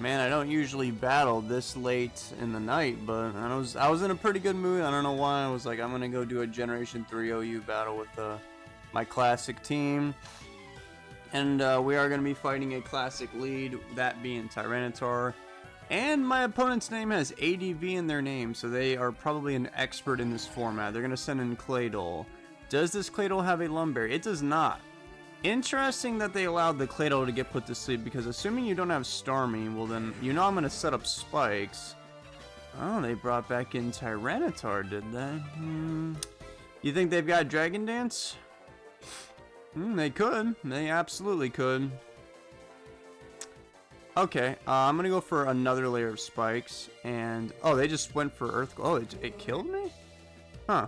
Man, I don't usually battle this late in the night, but I was in a pretty good mood. I don't know why. I was like, I'm gonna go do a Generation 3 OU battle with my classic team. And we are gonna be fighting a classic lead, that being Tyranitar. And my opponent's name has ADV in their name, so they are probably an expert in this format. They're gonna send in Claydol. Does this Claydol have a Lumberry? It does not. Interesting that they allowed the Claydol to get put to sleep, because assuming you don't have Starmie, well then, you know I'm going to set up spikes. Oh, they brought back in Tyranitar, did they? You think they've got Dragon Dance? They could. They absolutely could. Okay, I'm going to go for another layer of spikes, and... Oh, they just went for Earth... Oh, it killed me? Huh.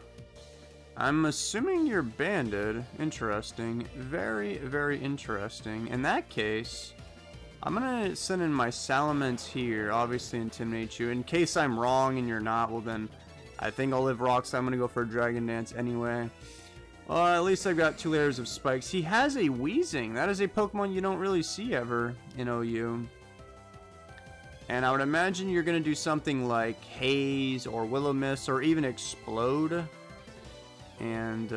I'm assuming you're banded. Interesting. Very, very interesting. In that case, I'm gonna send in my Salamence here, obviously intimidate you. In case I'm wrong and you're not, well then, I think I'll live rocks. So I'm gonna go for a Dragon Dance anyway. At least I've got 2 layers of spikes. He has a Weezing. That is a Pokemon you don't really see ever in OU. And I would imagine you're gonna do something like Haze or Will-O-Wisp or even Explode. And,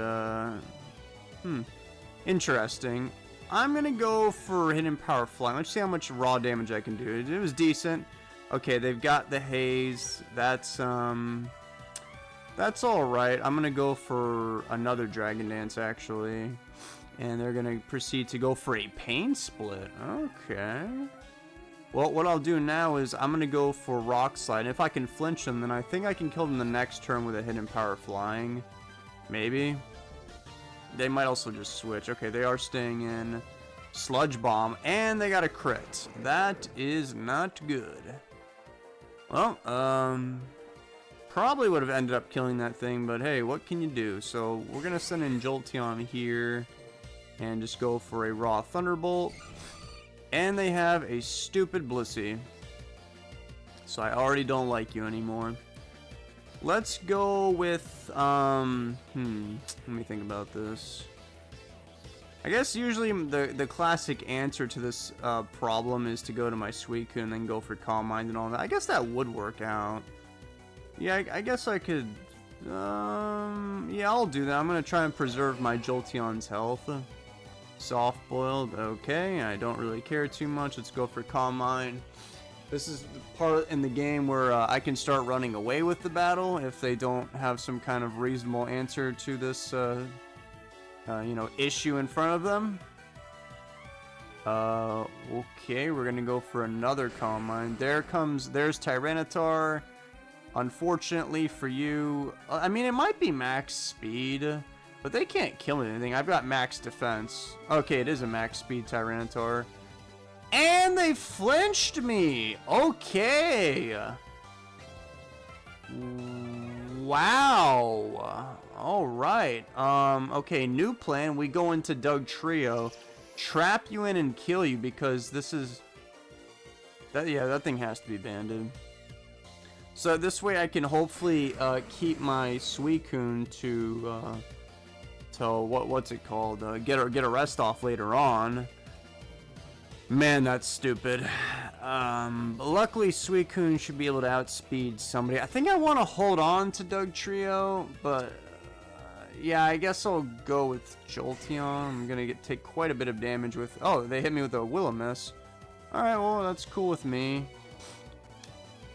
interesting. I'm gonna go for Hidden Power Flying. Let's see how much raw damage I can do. It was decent. Okay, they've got the Haze. That's alright. I'm gonna go for another Dragon Dance, actually. And they're gonna proceed to go for a Pain Split. Okay. Well, what I'll do now is I'm gonna go for Rock Slide. And if I can flinch them, then I think I can kill them the next turn with a Hidden Power Flying. Maybe. They might also just switch. Okay, they are staying in. Sludge Bomb, and they got a crit. That is not good. Well, probably would have ended up killing that thing, but hey, what can you do? So we're gonna send in Jolteon here and just go for a raw Thunderbolt. And they have a stupid Blissey. So I already don't like you anymore. Let's go with, let me think about this. I guess usually the classic answer to this problem is to go to my Suicune and then go for Calm Mind and all that. I guess that would work out. Yeah, I guess I could, yeah, I'll do that. I'm going to try and preserve my Jolteon's health. Soft Boiled, okay, I don't really care too much. Let's go for Calm Mind. This is the part in the game where I can start running away with the battle if they don't have some kind of reasonable answer to this, you know, issue in front of them. Okay, we're gonna go for another Calm Mind. There's Tyranitar. Unfortunately for you, I mean, it might be max speed, but they can't kill anything. I've got max defense. Okay, it is a max speed Tyranitar. And they flinched me. Okay. Wow. All right. Okay, new plan. We go into Dugtrio, trap you in and kill you because this is that. Yeah, that thing has to be banded. So this way I can hopefully keep my Suicune to what's it called? Get a rest off later on. Man, that's stupid. Luckily, Suicune should be able to outspeed somebody. I think I want to hold on to Dugtrio, but yeah, I guess I'll go with Jolteon. I'm gonna take quite a bit of damage with. Oh, they hit me with a Will-O-Wisp. All right, well that's cool with me.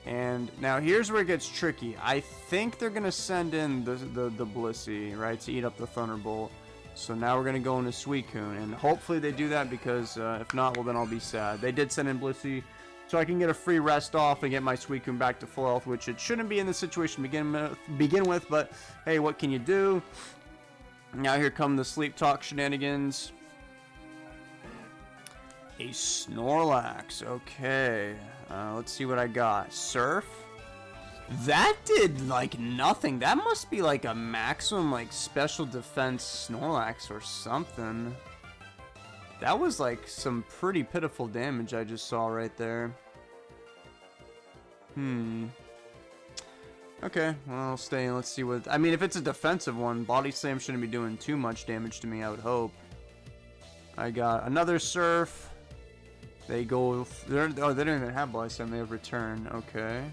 And now here's where it gets tricky. I think they're gonna send in the Blissey, right, to eat up the Thunderbolt. So now we're going to go into Suicune, and hopefully they do that because if not, well then I'll be sad. They did send in Blissey, so I can get a free rest off and get my Suicune back to full health, which it shouldn't be in this situation to begin with, but hey, what can you do? Now here come the Sleep Talk shenanigans. A Snorlax, okay. Let's see what I got. Surf? That did, like, nothing. That must be, like, a maximum, like, special defense Snorlax or something. That was, like, some pretty pitiful damage I just saw right there. Okay, well, I'll stay and let's see what... I mean, if it's a defensive one, Body Slam shouldn't be doing too much damage to me, I would hope. I got another Surf. They go. They don't even have Blessing. They have Return. Okay.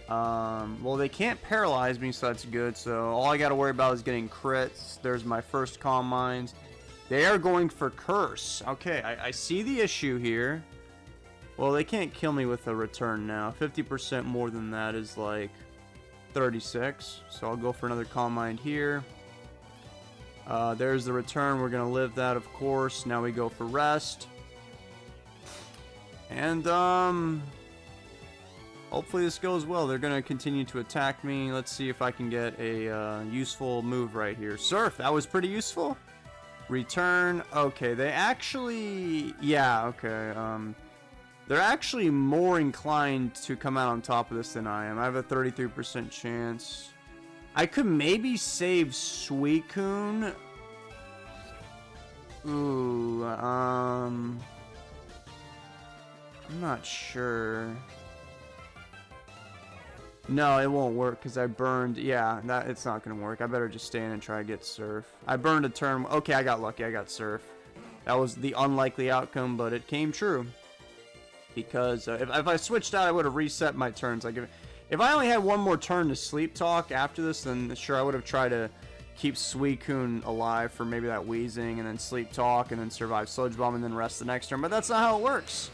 Well, they can't paralyze me, so that's good. So all I got to worry about is getting crits. There's my first Calm Mind. They are going for Curse. Okay, I see the issue here. Well, they can't kill me with a Return now. 50% more than that is like 36. So I'll go for another Calm Mind here. There's the Return. We're going to live that, of course. Now we go for Rest. And, hopefully this goes well. They're going to continue to attack me. Let's see if I can get a useful move right here. Surf, that was pretty useful. Return. Okay, they actually... Yeah, okay. They're actually more inclined to come out on top of this than I am. I have a 33% chance. I could maybe save Suicune. Ooh, I'm not sure. No, it won't work because I burned. Yeah, it's not gonna work. I better just stay in and try to get Surf. I burned a turn. Okay, I got lucky. I got Surf. That was the unlikely outcome, but it came true. Because if I switched out, I would have reset my turns. Like if I only had one more turn to Sleep Talk after this, then sure I would have tried to keep Suicune alive for maybe that Wheezing, and then Sleep Talk, and then survive Sludge Bomb, and then rest the next turn. But that's not how it works.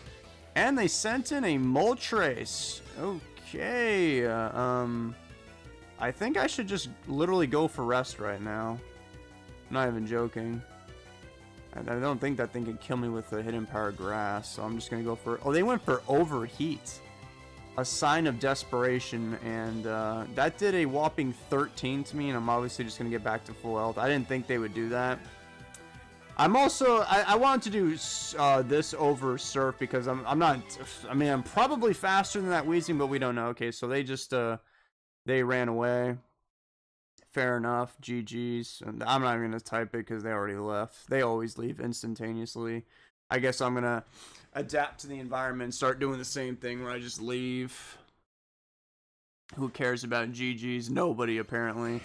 And they sent in a Moltres. Okay, I think I should just literally go for Rest right now. I'm not even joking. I don't think that thing can kill me with a Hidden Power Grass, so I'm just gonna go for... Oh, they went for Overheat. A Sign of Desperation, and that did a whopping 13 to me, and I'm obviously just gonna get back to full health. I didn't think they would do that. I'm also... I wanted to do this over Surf because I'm not... I mean, I'm probably faster than that Wheezing, but we don't know. Okay, so they just... they ran away. Fair enough. GG's. And I'm not even going to type it because they already left. They always leave instantaneously. I guess I'm going to adapt to the environment and start doing the same thing where I just leave. Who cares about GG's? Nobody, apparently.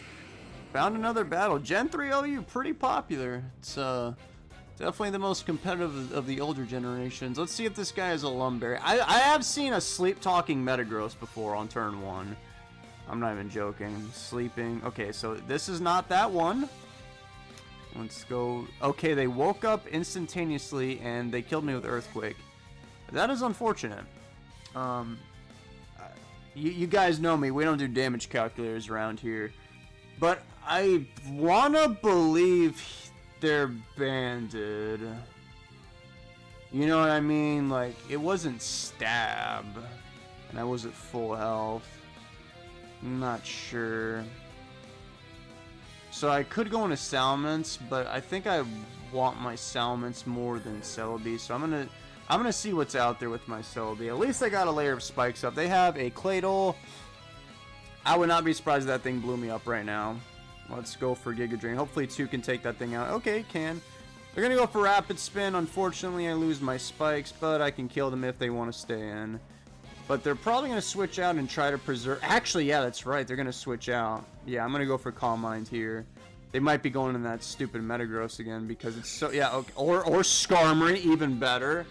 Found another battle. Gen 3 OU, pretty popular. It's definitely the most competitive of the older generations. Let's see if this guy is a Lumberry. I have seen a sleep-talking Metagross before on turn 1. I'm not even joking. Sleeping. Okay, so this is not that one. Let's go. Okay, they woke up instantaneously and they killed me with Earthquake. That is unfortunate. You guys know me. We don't do damage calculators around here. But I wanna believe they're banded. You know what I mean? Like, it wasn't Stab. And I was at full health. I'm not sure. So I could go into Salamence, but I think I want my Salamence more than Celebi. So I'm gonna see what's out there with my Celebi. At least I got a layer of spikes up. They have a Claydol. I would not be surprised if that thing blew me up right now. Let's go for Giga Drain. Hopefully 2 can take that thing out. Okay, it can. They're gonna go for Rapid Spin. Unfortunately, I lose my spikes, but I can kill them if they want to stay in. But they're probably going to switch out and try to preserve... Actually, yeah, that's right. They're going to switch out. Yeah, I'm going to go for Calm Mind here. They might be going in that stupid Metagross again because it's so... Yeah, okay. Or Skarmory, even better.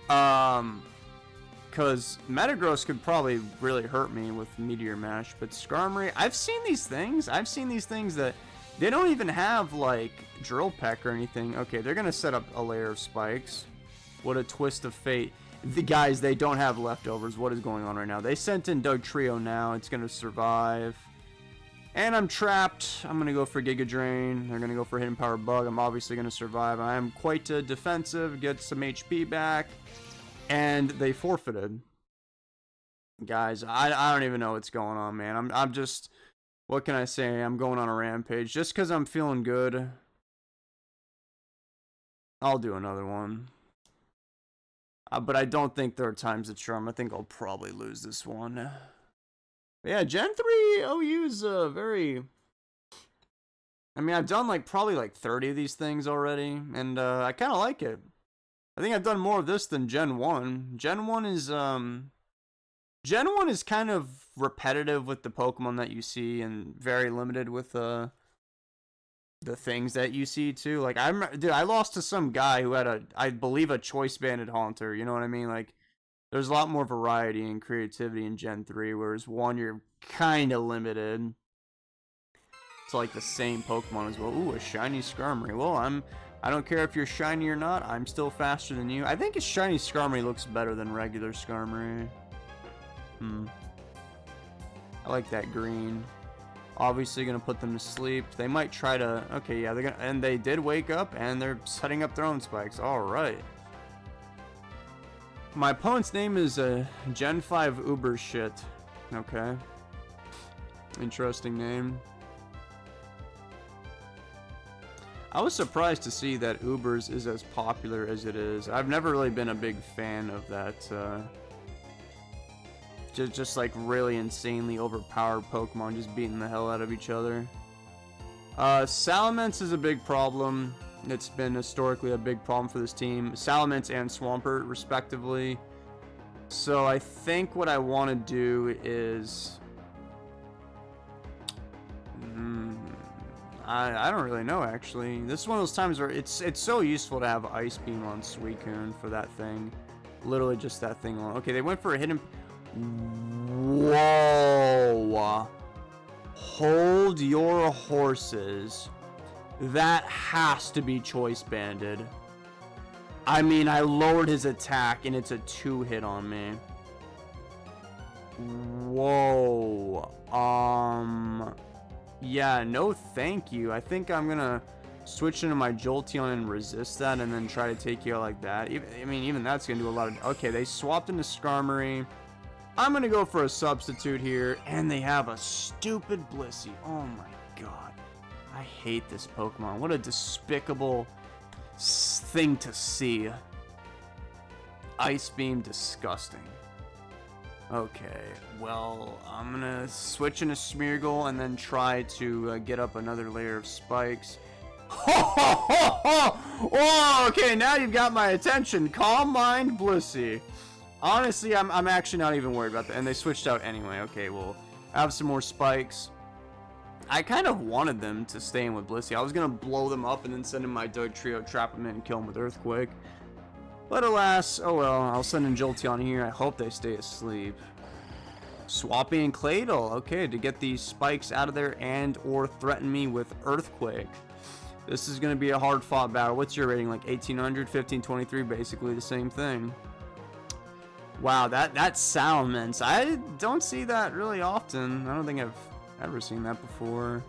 Because Metagross could probably really hurt me with Meteor Mash. But Skarmory... I've seen these things. I've seen these things that... They don't even have, like, Drill Peck or anything. Okay, they're going to set up a layer of spikes. What a twist of fate. The guys, they don't have leftovers. What is going on right now? They sent in Dugtrio now. It's going to survive. And I'm trapped. I'm going to go for Giga Drain. They're going to go for Hidden Power Bug. I'm obviously going to survive. I am quite defensive. Get some HP back. And they forfeited. Guys, I don't even know what's going on, man. I'm just... What can I say? I'm going on a rampage. Just because I'm feeling good. I'll do another one. But I don't think there are times to charm. I think I'll probably lose this one. But yeah, Gen 3 OU is very... I mean, I've done probably 30 of these things already. And I kind of like it. I think I've done more of this than Gen 1. Gen 1 is... Gen 1 is kind of repetitive with the Pokemon that you see. And very limited with the things that you see too. Like dude, I lost to some guy who had I believe a choice banded Haunter. You know what I mean? Like there's a lot more variety and creativity in Gen 3, whereas 1 you're kind of limited to like the same Pokemon as well. Ooh, a shiny Skarmory. Well, I don't care if you're shiny or not. I'm still faster than you. I think a shiny Skarmory looks better than regular Skarmory. I like that green. Obviously gonna put them to sleep. They might try to. Okay, yeah, they're gonna. And they did wake up, and they're setting up their own spikes. All right. My opponent's name is Gen 5 Uber shit. Okay. Interesting name. I was surprised to see that Ubers is as popular as it is. I've never really been a big fan of that. Just like really insanely overpowered Pokemon just beating the hell out of each other. Salamence is a big problem. It's been historically a big problem for this team. Salamence and Swampert, respectively. So I think what I want to do is... I don't really know, actually. This is one of those times where it's so useful to have Ice Beam on Suicune for that thing. Literally just that thing alone. Okay, they went for a hidden... Whoa! Hold your horses. That has to be choice banded. I mean, I lowered his attack and it's a 2-hit on me. Whoa. Yeah, no thank you. I think I'm gonna switch into my Jolteon and resist that and then try to take you out like that. Even that's gonna do a lot of... Okay, they swapped into Skarmory. I'm gonna go for a substitute here, and they have a stupid Blissey. Oh my god. I hate this Pokemon. What a despicable thing to see. Ice Beam, disgusting. Okay, well, I'm gonna switch into Smeargle and then try to get up another layer of spikes. Oh, okay, now you've got my attention. Calm Mind Blissey. Honestly, I'm actually not even worried about that. And they switched out anyway. Okay, well, I have some more spikes. I kind of wanted them to stay in with Blissey. I was going to blow them up and then send in my Dugtrio, trap them in, and kill them with Earthquake. But alas, oh well, I'll send in Jolteon here. I hope they stay asleep. Swampy and Claydol. Okay, to get these spikes out of there and or threaten me with Earthquake. This is going to be a hard-fought battle. What's your rating? Like 1800, 1523, basically the same thing. Wow, that's Salamence. I don't see that really often. I don't think I've ever seen that before.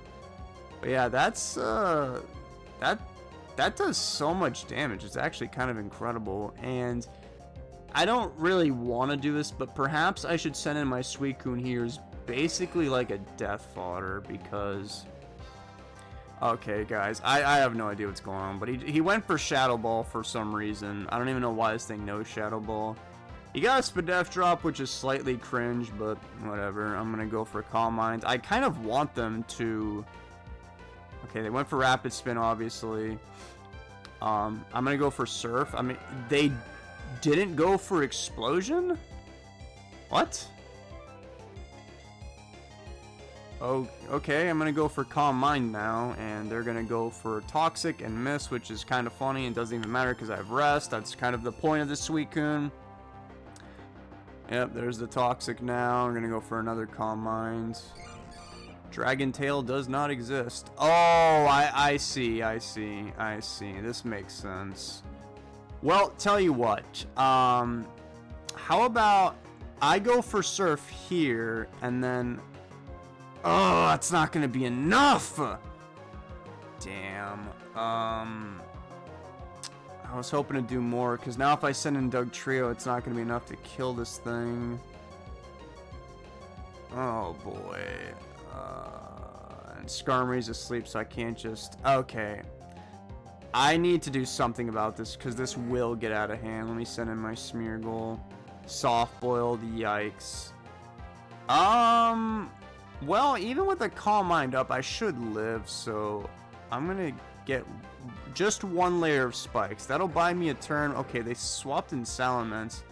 But yeah, that's that does so much damage. It's actually kind of incredible. And I don't really want to do this, but perhaps I should send in my Suicune here as basically like a death fodder because... Okay, guys, I have no idea what's going on, but he went for Shadow Ball for some reason. I don't even know why this thing knows Shadow Ball. He got a Spadef drop, which is slightly cringe, but whatever. I'm going to go for Calm Mind. I kind of want them to... Okay, they went for Rapid Spin, obviously. I'm going to go for Surf. I mean, they didn't go for Explosion? What? Oh, okay, I'm going to go for Calm Mind now, and they're going to go for Toxic and Miss, which is kind of funny. It doesn't even matter because I have Rest. That's kind of the point of the Suicune. Yep, there's the Toxic now. I'm going to go for another Calm Mind. Dragon Tail does not exist. Oh, I see. This makes sense. Well, tell you what. How about I go for Surf here, and then... Oh, that's not going to be enough! Damn. I was hoping to do more, because now if I send in Dugtrio, it's not going to be enough to kill this thing. Oh, boy. And Skarmory's asleep, so I can't just... Okay. I need to do something about this, because this will get out of hand. Let me send in my Smeargle. Soft-boiled, yikes. Well, even with a Calm Mind up, I should live, so I'm going to get just one layer of spikes. That'll buy me a turn. Okay, they swapped in Salamence.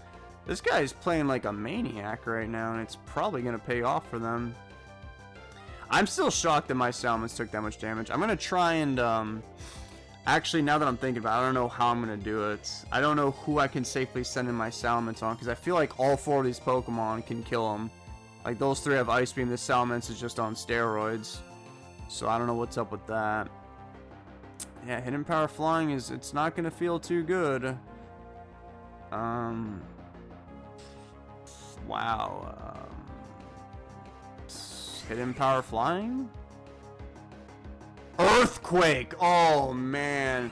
This guy is playing like a maniac right now, and it's probably going to pay off for them. I'm still shocked that my Salamence took that much damage. I'm gonna try and actually, now that I'm thinking about it, I don't know how I'm gonna do it. I don't know who I can safely send in my Salamence on, because I feel like all 4 of these Pokemon can kill them. Like, those 3 have Ice Beam, this Salamence is just on steroids. So I don't know what's up with that. Yeah, Hidden Power Flying it's not gonna feel too good. Wow. Hidden Power Flying? Earthquake! Oh, man.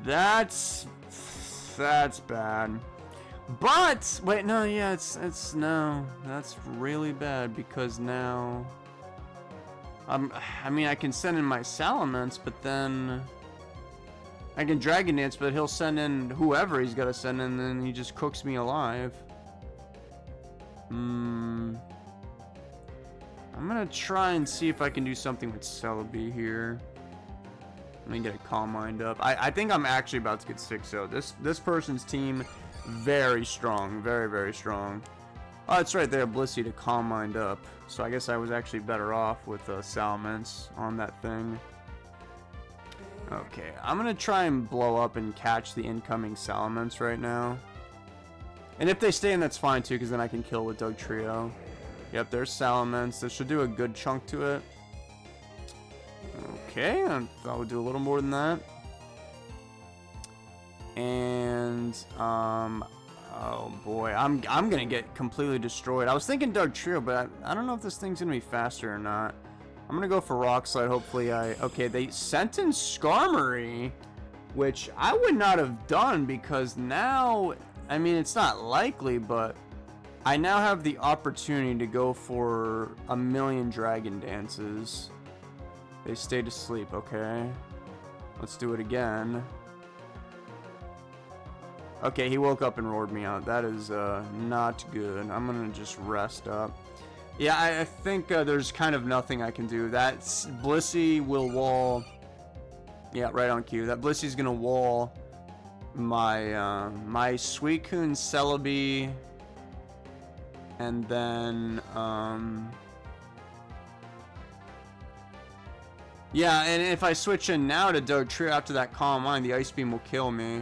That's bad. But, wait, no, yeah, no. That's really bad, because now... I mean, I can send in my Salamence, but then... I can Dragon Dance, but he'll send in whoever he's got to send in, and then he just cooks me alive. I'm gonna try and see if I can do something with Celebi here. Let me get a Calm Mind up. I think I'm actually about to get 6-0. This person's team, very strong. Very, very strong. Oh, it's right there, Blissey to Calm Mind up. So I guess I was actually better off with Salamence on that thing. Okay, I'm gonna try and blow up and catch the incoming Salamence right now. And if they stay in, that's fine too, because then I can kill with Dugtrio. Yep, there's Salamence. This should do a good chunk to it. Okay, I thought we'd do a little more than that. And, oh boy, I'm gonna get completely destroyed. I was thinking Dugtrio, but I don't know if this thing's gonna be faster or not. I'm gonna go for Rock Slide. Hopefully okay, they sent in Skarmory, which I would not have done, because now, I mean, it's not likely, but I now have the opportunity to go for a million Dragon Dances. They stayed asleep, okay. Let's do it again. Okay, he woke up and roared me out. That is not good. I'm gonna just rest up. Yeah, I think there's kind of nothing I can do. That Blissey will wall. Yeah, right on cue. That Blissey's gonna wall my my Suicune, Celebi, and then yeah, and if I switch in now to Dugtrio after that Calm Mind, the Ice Beam will kill me.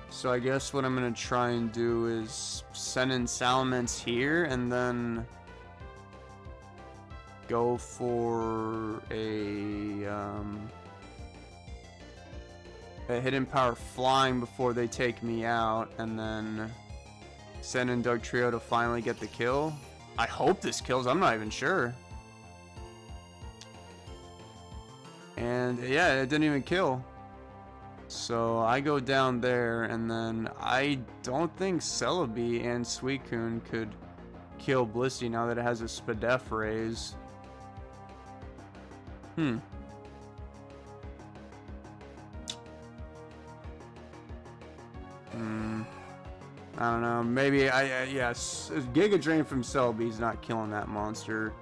So I guess what I'm gonna try and do is send in Salamence here, and then go for a Hidden Power Flying before they take me out, and then send in Dugtrio to finally get the kill. I hope this kills, I'm not even sure. And yeah, it didn't even kill. So I go down there, and then I don't think Celebi and Suicune could kill Blissey now that it has a Spadef raise. I don't know. Maybe yes, Giga Drain from Celebi is not killing that monster,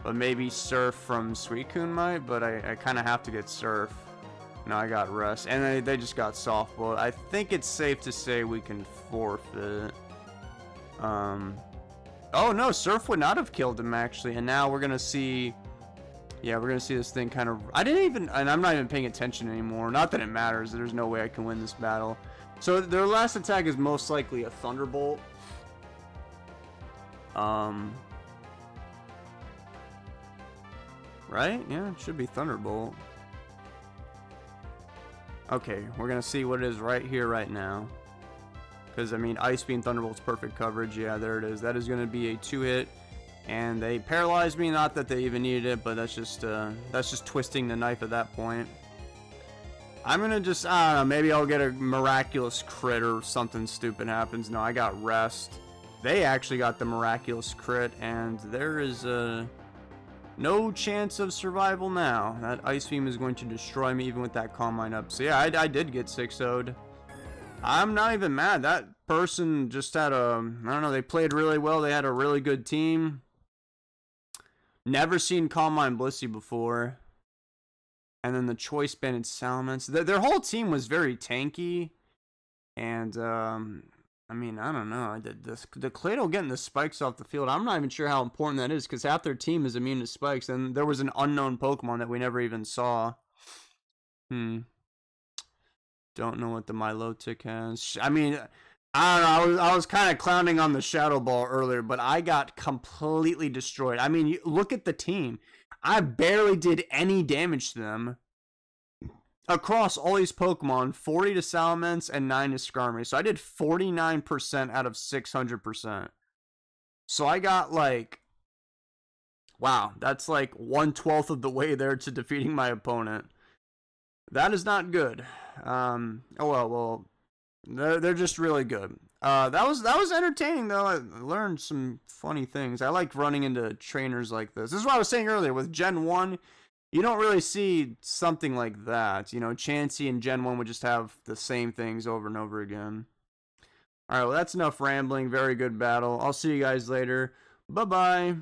but maybe Surf from Suicune might. But I kind of have to get Surf. No, I got Rest, and they just got Soft Bullet. I think it's safe to say we can forfeit. Oh no, Surf would not have killed him actually, and now we're gonna see. Yeah, we're gonna see this thing kind of. And I'm not even paying attention anymore. Not that it matters. There's no way I can win this battle. So their last attack is most likely a Thunderbolt. Right? Yeah, it should be Thunderbolt. Okay, we're gonna see what it is right here, right now. Because I mean, Ice Beam, Thunderbolt's perfect coverage. Yeah, there it is. That is gonna be a 2-hit. And they paralyzed me, not that they even needed it, but that's just twisting the knife at that point. I'm gonna just, I don't know, maybe I'll get a miraculous crit or something stupid happens. No, I got Rest. They actually got the miraculous crit, and there is no chance of survival now. That Ice Beam is going to destroy me even with that Calm Mind up. So yeah, I did get 6-0'd. I'm not even mad. That person just had I don't know, they played really well. They had a really good team. Never seen Calm Mind Blissey before. And then the Choice Banded Salamence. Their whole team was very tanky. And I mean, I don't know. The Clado getting the spikes off the field, I'm not even sure how important that is because half their team is immune to spikes, and there was an unknown Pokemon that we never even saw. Don't know what the Milotic has. I mean, I don't know. I was kind of clowning on the Shadow Ball earlier, but I got completely destroyed. I mean, look at the team. I barely did any damage to them. Across all these Pokemon, 40 to Salamence and 9 to Skarmory. So I did 49% out of 600%. So I got like, wow, that's like 1/12 of the way there to defeating my opponent. That is not good. Oh well, they're just really good. That was entertaining though. I learned some funny things. I like running into trainers like this. This is what I was saying earlier with Gen 1. You don't really see something like that. You know, Chansey and Gen 1 would just have the same things over and over again. Alright, well, that's enough rambling. Very good battle. I'll see you guys later. Bye-bye.